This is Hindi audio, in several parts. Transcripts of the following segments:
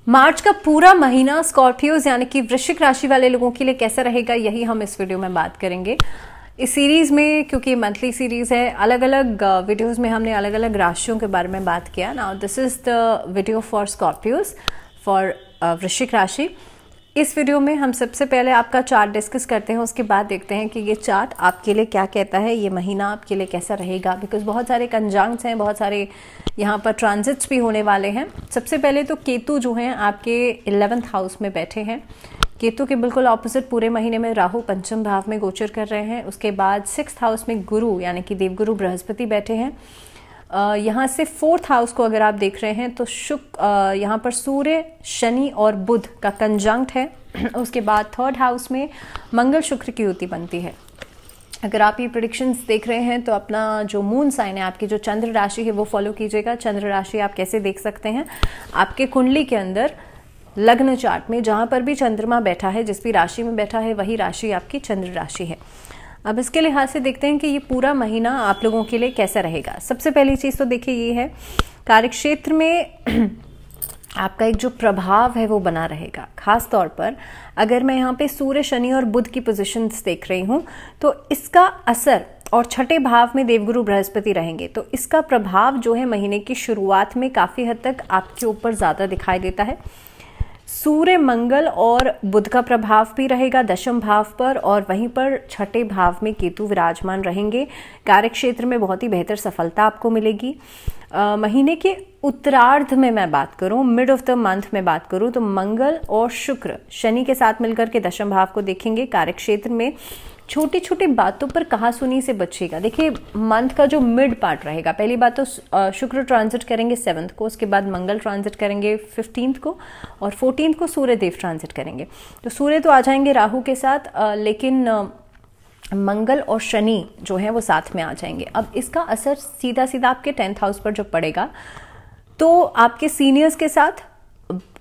मार्च का पूरा महीना स्कॉर्पियोज यानी कि वृश्चिक राशि वाले लोगों के लिए कैसा रहेगा, यही हम इस वीडियो में बात करेंगे। इस सीरीज में, क्योंकि मंथली सीरीज है, अलग अलग वीडियोस में हमने अलग अलग राशियों के बारे में बात किया। Now this is the video for Scorpios, for वृश्चिक राशि। इस वीडियो में हम सबसे पहले आपका चार्ट डिस्कस करते हैं, उसके बाद देखते हैं कि ये चार्ट आपके लिए क्या कहता है, ये महीना आपके लिए कैसा रहेगा। बिकॉज बहुत सारे कंजंक्ट्स हैं, बहुत सारे यहाँ पर ट्रांजिट्स भी होने वाले हैं। सबसे पहले तो केतु जो हैं आपके 11th हाउस में बैठे हैं। केतु के बिल्कुल ऑपोजिट पूरे महीने में राहु पंचम भाव में गोचर कर रहे हैं। उसके बाद 6th हाउस में गुरु यानी कि देवगुरु बृहस्पति बैठे हैं। यहाँ से 4th हाउस को अगर आप देख रहे हैं तो यहाँ पर सूर्य, शनि और बुध का कंजंक्ट है। उसके बाद 3rd हाउस में मंगल शुक्र की युति बनती है। अगर आप ये प्रेडिक्शंस देख रहे हैं तो अपना जो मून साइन है, आपकी जो चंद्र राशि है, वो फॉलो कीजिएगा। चंद्र राशि आप कैसे देख सकते हैं, आपके कुंडली के अंदर लग्न चार्ट में जहाँ पर भी चंद्रमा बैठा है, जिस भी राशि में बैठा है, वही राशि आपकी चंद्र राशि है। अब इसके लिहाज से देखते हैं कि ये पूरा महीना आप लोगों के लिए कैसा रहेगा। सबसे पहली चीज़ तो देखिए ये है, कार्यक्षेत्र में आपका एक जो प्रभाव है वो बना रहेगा। खास तौर पर अगर मैं यहाँ पे सूर्य, शनि और बुध की पोजीशंस देख रही हूँ तो इसका असर, और 6ठे भाव में देवगुरु बृहस्पति रहेंगे, तो इसका प्रभाव जो है महीने की शुरुआत में काफ़ी हद तक आपके ऊपर ज़्यादा दिखाई देता है। सूर्य, मंगल और बुध का प्रभाव भी रहेगा 10वें भाव पर, और वहीं पर 6ठे भाव में केतु विराजमान रहेंगे। कार्यक्षेत्र में बहुत ही बेहतर सफलता आपको मिलेगी। महीने के उत्तरार्ध में मैं बात करूं, मिड ऑफ द मंथ में बात करूं, तो मंगल और शुक्र शनि के साथ मिलकर के 10वें भाव को देखेंगे। कार्यक्षेत्र में छोटी छोटी बातों पर कहासुनी से बचिएगा। देखिए मंथ का जो मिड पार्ट रहेगा, पहली बात तो शुक्र ट्रांजिट करेंगे 7th को, उसके बाद मंगल ट्रांजिट करेंगे 15th को, और 14th को सूर्य देव ट्रांजिट करेंगे। तो सूर्य तो आ जाएंगे राहु के साथ, लेकिन मंगल और शनि जो है वो साथ में आ जाएंगे। अब इसका असर सीधा सीधा आपके 10th हाउस पर जो पड़ेगा, तो आपके सीनियर्स के साथ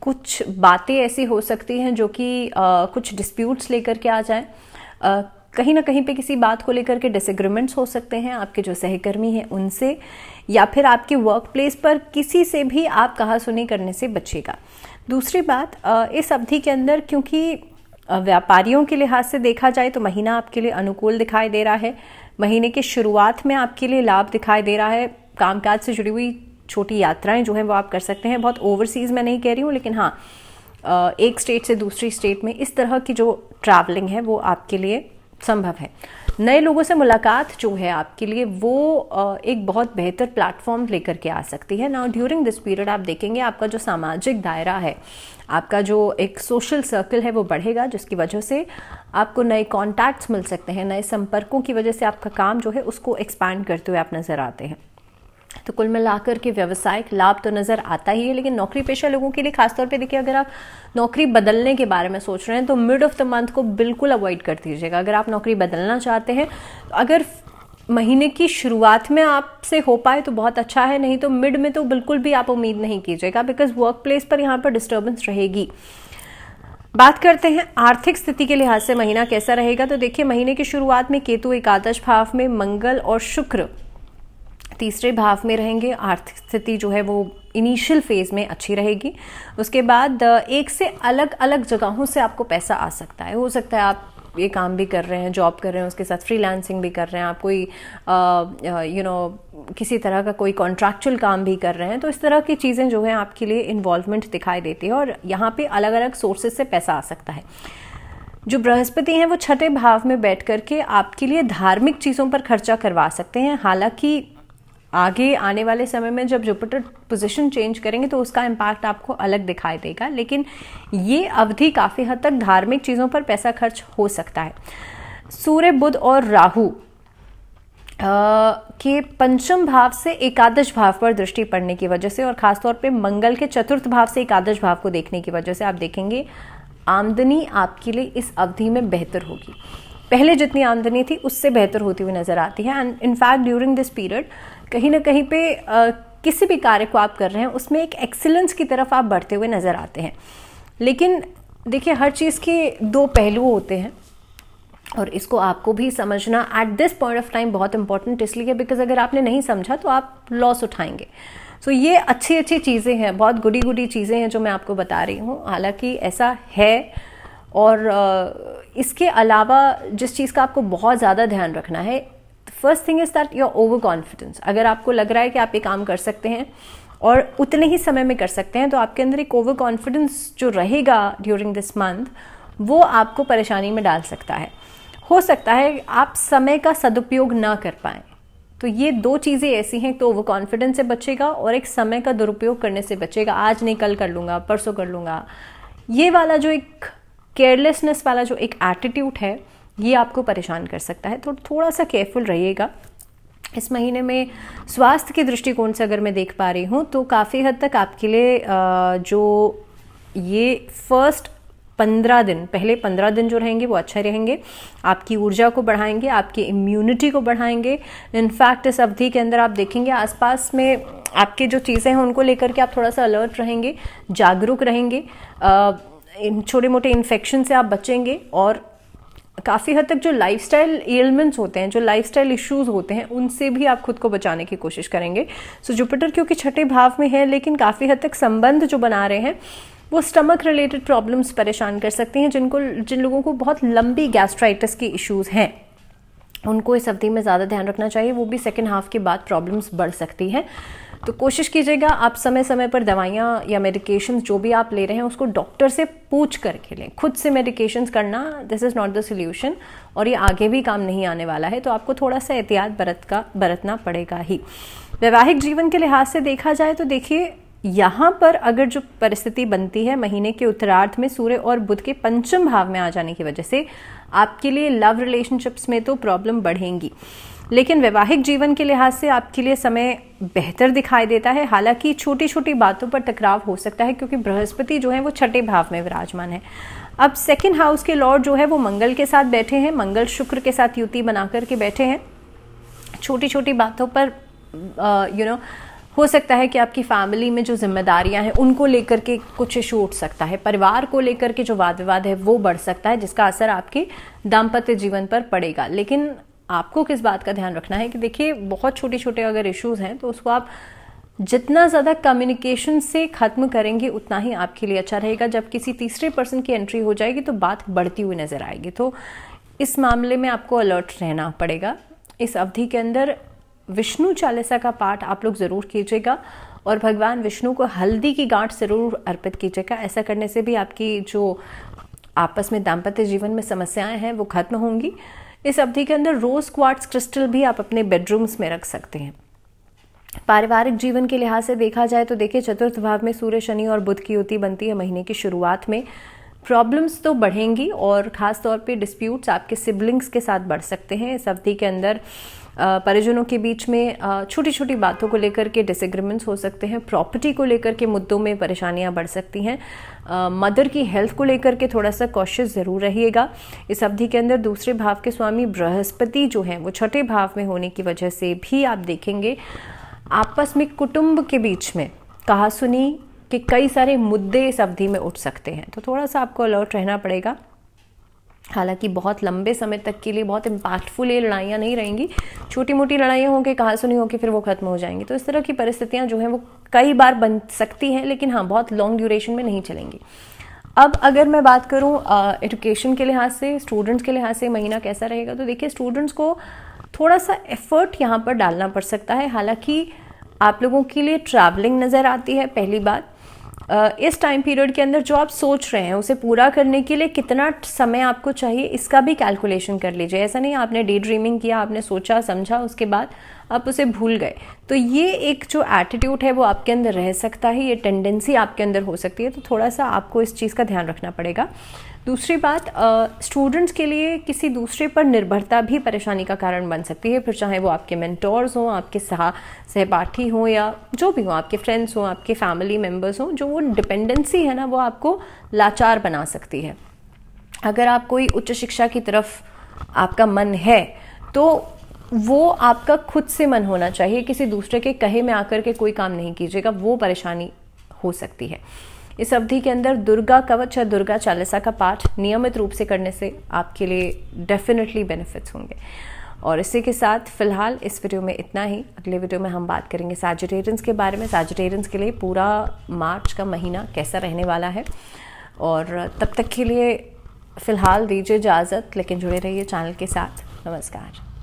कुछ बातें ऐसी हो सकती हैं जो कि कुछ डिस्प्यूट्स लेकर के आ जाएं। कहीं ना कहीं पे किसी बात को लेकर के डिसएग्रीमेंट्स हो सकते हैं आपके जो सहकर्मी हैं उनसे, या फिर आपके वर्क प्लेस पर किसी से भी आप कहासुनी करने से बचिएगा। दूसरी बात, इस अवधि के अंदर क्योंकि व्यापारियों के लिहाज से देखा जाए तो महीना आपके लिए अनुकूल दिखाई दे रहा है। महीने की शुरुआत में आपके लिए लाभ दिखाई दे रहा है। कामकाज से जुड़ी हुई छोटी यात्राएं जो हैं वो आप कर सकते हैं। बहुत ओवरसीज मैं नहीं कह रही हूँ, लेकिन हाँ, एक स्टेट से दूसरी स्टेट में इस तरह की जो ट्रैवलिंग है वो आपके लिए संभव है। नए लोगों से मुलाकात जो है आपके लिए वो एक बहुत बेहतर प्लेटफॉर्म लेकर के आ सकती है। नाउ ड्यूरिंग दिस पीरियड आप देखेंगे आपका जो सामाजिक दायरा है, आपका जो एक सोशल सर्कल है वो बढ़ेगा, जिसकी वजह से आपको नए कॉन्टैक्ट्स मिल सकते हैं। नए संपर्कों की वजह से आपका काम जो है उसको एक्सपैंड करते हुए आप नजर आते हैं। तो कुल मिलाकर के व्यवसायिक लाभ तो नज़र आता ही है, लेकिन नौकरी पेशा लोगों के लिए खासतौर पे देखिए, अगर आप नौकरी बदलने के बारे में सोच रहे हैं तो मिड ऑफ द मंथ को बिल्कुल अवॉइड कर दीजिएगा। अगर आप नौकरी बदलना चाहते हैं, अगर महीने की शुरुआत में आपसे हो पाए तो बहुत अच्छा है, नहीं तो मिड में तो बिल्कुल भी आप उम्मीद नहीं कीजिएगा, बिकॉज वर्क प्लेस पर यहाँ पर डिस्टर्बेंस रहेगी। बात करते हैं आर्थिक स्थिति के लिहाज से महीना कैसा रहेगा। तो देखिए महीने की शुरुआत में केतु एकादश भाव में, मंगल और शुक्र 3रे भाव में रहेंगे। आर्थिक स्थिति जो है वो इनिशियल फेज में अच्छी रहेगी। उसके बाद एक से अलग अलग जगहों से आपको पैसा आ सकता है। हो सकता है आप ये काम भी कर रहे हैं, जॉब कर रहे हैं, उसके साथ फ्रीलांसिंग भी कर रहे हैं, आप कोई किसी तरह का कोई कॉन्ट्रैक्चुअल काम भी कर रहे हैं, तो इस तरह की चीज़ें जो है आपके लिए इन्वॉल्वमेंट दिखाई देती है, और यहाँ पे अलग अलग सोर्सेज से पैसा आ सकता है। जो बृहस्पति हैं वो 6ठे भाव में बैठ करके आपके लिए धार्मिक चीज़ों पर खर्चा करवा सकते हैं। हालांकि आगे आने वाले समय में जब जुपिटर पोजीशन चेंज करेंगे तो उसका इम्पैक्ट आपको अलग दिखाई देगा, लेकिन ये अवधि काफ़ी हद तक धार्मिक चीज़ों पर पैसा खर्च हो सकता है। सूर्य, बुध और राहु के पंचम भाव से एकादश भाव पर दृष्टि पड़ने की वजह से, और खासतौर पे मंगल के 4th भाव से एकादश भाव को देखने की वजह से आप देखेंगे आमदनी आपके लिए इस अवधि में बेहतर होगी। पहले जितनी आमदनी थी उससे बेहतर होती हुई नजर आती है। And in fact during this period कहीं ना कहीं पे किसी भी कार्य को आप कर रहे हैं उसमें एक एक्सीलेंस की तरफ आप बढ़ते हुए नजर आते हैं। लेकिन देखिए हर चीज़ के 2 पहलू होते हैं, और इसको आपको भी समझना at this point of time बहुत इंपॉर्टेंट इसलिए बिकॉज अगर आपने नहीं समझा तो आप लॉस उठाएंगे। सो ये अच्छी अच्छी चीज़ें हैं, बहुत गुडी गुडी चीज़ें हैं जो मैं आपको बता रही हूँ। हालांकि ऐसा है, और इसके अलावा जिस चीज़ का आपको बहुत ज़्यादा ध्यान रखना है, first thing is that your over confidence. अगर आपको लग रहा है कि आप ये काम कर सकते हैं और उतने ही समय में कर सकते हैं, तो आपके अंदर एक ओवर कॉन्फिडेंस जो रहेगा ड्यूरिंग दिस मंथ, वो आपको परेशानी में डाल सकता है। हो सकता है आप समय का सदुपयोग ना कर पाएं। तो ये दो चीज़ें ऐसी हैं, तो ओवर कॉन्फिडेंस से बचेगा और एक समय का दुरुपयोग करने से बचेगा। आज नहीं कल कर लूँगा, परसों कर लूँगा, ये वाला जो एक केयरलेसनेस वाला जो एक एटीट्यूड है, ये आपको परेशान कर सकता है। तो थोड़ा सा केयरफुल रहिएगा। इस महीने में स्वास्थ्य के दृष्टिकोण से अगर मैं देख पा रही हूँ तो काफ़ी हद तक आपके लिए जो ये फर्स्ट 15 दिन, पहले 15 दिन जो रहेंगे वो अच्छे रहेंगे, आपकी ऊर्जा को बढ़ाएंगे, आपकी इम्यूनिटी को बढ़ाएंगे। इनफैक्ट इस अवधि के अंदर आप देखेंगे आसपास में आपके जो चीज़ें हैं उनको लेकर के आप थोड़ा सा अलर्ट रहेंगे, जागरूक रहेंगे, इन छोटे मोटे इन्फेक्शन से आप बचेंगे, और काफ़ी हद तक जो लाइफस्टाइल एलिमेंट्स होते हैं, जो लाइफस्टाइल इश्यूज होते हैं, उनसे भी आप खुद को बचाने की कोशिश करेंगे। सो जुपिटर क्योंकि छठे भाव में है, लेकिन काफ़ी हद तक संबंध जो बना रहे हैं वो स्टमक रिलेटेड प्रॉब्लम्स परेशान कर सकती हैं। जिन लोगों को बहुत लंबी गैस्ट्राइटिस की इश्यूज हैं, उनको इस अवधि में ज़्यादा ध्यान रखना चाहिए। वो भी सेकेंड हाफ के बाद प्रॉब्लम्स बढ़ सकती हैं। तो कोशिश कीजिएगा आप समय समय पर दवाइयाँ या मेडिकेशंस जो भी आप ले रहे हैं उसको डॉक्टर से पूछ करके लें। खुद से मेडिकेशंस करना, this is not the solution, और ये आगे भी काम नहीं आने वाला है। तो आपको थोड़ा सा एहतियात बरतना पड़ेगा ही। वैवाहिक जीवन के लिहाज से देखा जाए तो देखिए, यहाँ पर अगर जो परिस्थिति बनती है महीने के उत्तरार्ध में सूर्य और बुध के पंचम भाव में आ जाने की वजह से, आपके लिए लव रिलेशनशिप्स में तो प्रॉब्लम बढ़ेंगी, लेकिन वैवाहिक जीवन के लिहाज से आपके लिए समय बेहतर दिखाई देता है। हालांकि छोटी छोटी बातों पर टकराव हो सकता है, क्योंकि बृहस्पति जो है वो छठे भाव में विराजमान है। अब सेकंड हाउस के लॉर्ड जो है वो मंगल के साथ बैठे हैं, मंगल शुक्र के साथ युति बना करके बैठे हैं। छोटी छोटी बातों पर हो सकता है कि आपकी फैमिली में जो जिम्मेदारियां हैं उनको लेकर के कुछ इशू उठ सकता है। परिवार को लेकर के जो वाद विवाद है वो बढ़ सकता है, जिसका असर आपके दाम्पत्य जीवन पर पड़ेगा। लेकिन आपको किस बात का ध्यान रखना है कि देखिए, बहुत छोटे छोटे अगर इश्यूज हैं तो उसको आप जितना ज़्यादा कम्युनिकेशन से ख़त्म करेंगे उतना ही आपके लिए अच्छा रहेगा। जब किसी तीसरे पर्सन की एंट्री हो जाएगी तो बात बढ़ती हुई नज़र आएगी। तो इस मामले में आपको अलर्ट रहना पड़ेगा। इस अवधि के अंदर विष्णु चालीसा का पाठ आप लोग ज़रूर कीजिएगा, और भगवान विष्णु को हल्दी की गांठ ज़रूर अर्पित कीजिएगा। ऐसा करने से भी आपकी जो आपस में दाम्पत्य जीवन में समस्याएं हैं वो खत्म होंगी। इस अवधि के अंदर रोज क्वार्ट्ज क्रिस्टल भी आप अपने बेडरूम्स में रख सकते हैं। पारिवारिक जीवन के लिहाज से देखा जाए तो देखिए, चतुर्थ भाव में सूर्य, शनि और बुध की युति बनती है महीने की शुरुआत में। प्रॉब्लम्स तो बढ़ेंगी, और ख़ास तौर पे डिस्प्यूट्स आपके सिबलिंग्स के साथ बढ़ सकते हैं। इस अवधि के अंदर परिजनों के बीच में छोटी छोटी बातों को लेकर के डिसएग्रीमेंट्स हो सकते हैं। प्रॉपर्टी को लेकर के मुद्दों में परेशानियां बढ़ सकती हैं। मदर की हेल्थ को लेकर के थोड़ा सा कॉशियस ज़रूर रहिएगा। इस अवधि के अंदर दूसरे भाव के स्वामी बृहस्पति जो हैं वो छठे भाव में होने की वजह से भी आप देखेंगे आपस में कुटुंब के बीच में कहासुनी के कई सारे मुद्दे इस अवधि में उठ सकते हैं। तो थोड़ा सा आपको अलर्ट रहना पड़ेगा। हालांकि बहुत लंबे समय तक के लिए बहुत इम्पैक्टफुल ये लड़ाइयाँ नहीं रहेंगी। छोटी मोटी लड़ाइयाँ होंगी, कहासुनी होगी, फिर वो खत्म हो जाएंगी। तो इस तरह की परिस्थितियाँ जो हैं वो कई बार बन सकती हैं, लेकिन हाँ, बहुत लॉन्ग ड्यूरेशन में नहीं चलेंगी। अब अगर मैं बात करूँ एजुकेशन के लिहाज से, स्टूडेंट्स के लिहाज से महीना कैसा रहेगा, तो देखिए, स्टूडेंट्स को थोड़ा सा एफर्ट यहाँ पर डालना पड़ सकता है। हालांकि आप लोगों के लिए ट्रैवलिंग नज़र आती है। पहली बात, इस टाइम पीरियड के अंदर जो आप सोच रहे हैं उसे पूरा करने के लिए कितना समय आपको चाहिए, इसका भी कैलकुलेशन कर लीजिए। ऐसा नहीं आपने डे ड्रीमिंग किया, आपने सोचा समझा, उसके बाद आप उसे भूल गए। तो ये एक जो एटीट्यूड है वो आपके अंदर रह सकता है, ये टेंडेंसी आपके अंदर हो सकती है। तो थोड़ा सा आपको इस चीज़ का ध्यान रखना पड़ेगा। दूसरी बात, स्टूडेंट्स के लिए किसी दूसरे पर निर्भरता भी परेशानी का कारण बन सकती है। फिर चाहे वो आपके मेंटोर्स हों, आपके सहपाठी हों, या जो भी हों, आपके फ्रेंड्स हों, आपके फैमिली मेम्बर्स हों, जो वो डिपेंडेंसी है ना वो आपको लाचार बना सकती है। अगर आप कोई उच्च शिक्षा की तरफ आपका मन है तो वो आपका खुद से मन होना चाहिए। किसी दूसरे के कहे में आकर के कोई काम नहीं कीजिएगा, वो परेशानी हो सकती है। इस अवधि के अंदर दुर्गा कवच या दुर्गा चालीसा का पाठ नियमित रूप से करने से आपके लिए डेफिनेटली बेनिफिट्स होंगे। और इसी के साथ फिलहाल इस वीडियो में इतना ही। अगले वीडियो में हम बात करेंगे सैजिटेरियंस के बारे में, सैजिटेरियंस के लिए पूरा मार्च का महीना कैसा रहने वाला है। और तब तक के लिए फ़िलहाल दीजिए इजाज़त, लेकिन जुड़े रहिए चैनल के साथ। नमस्कार।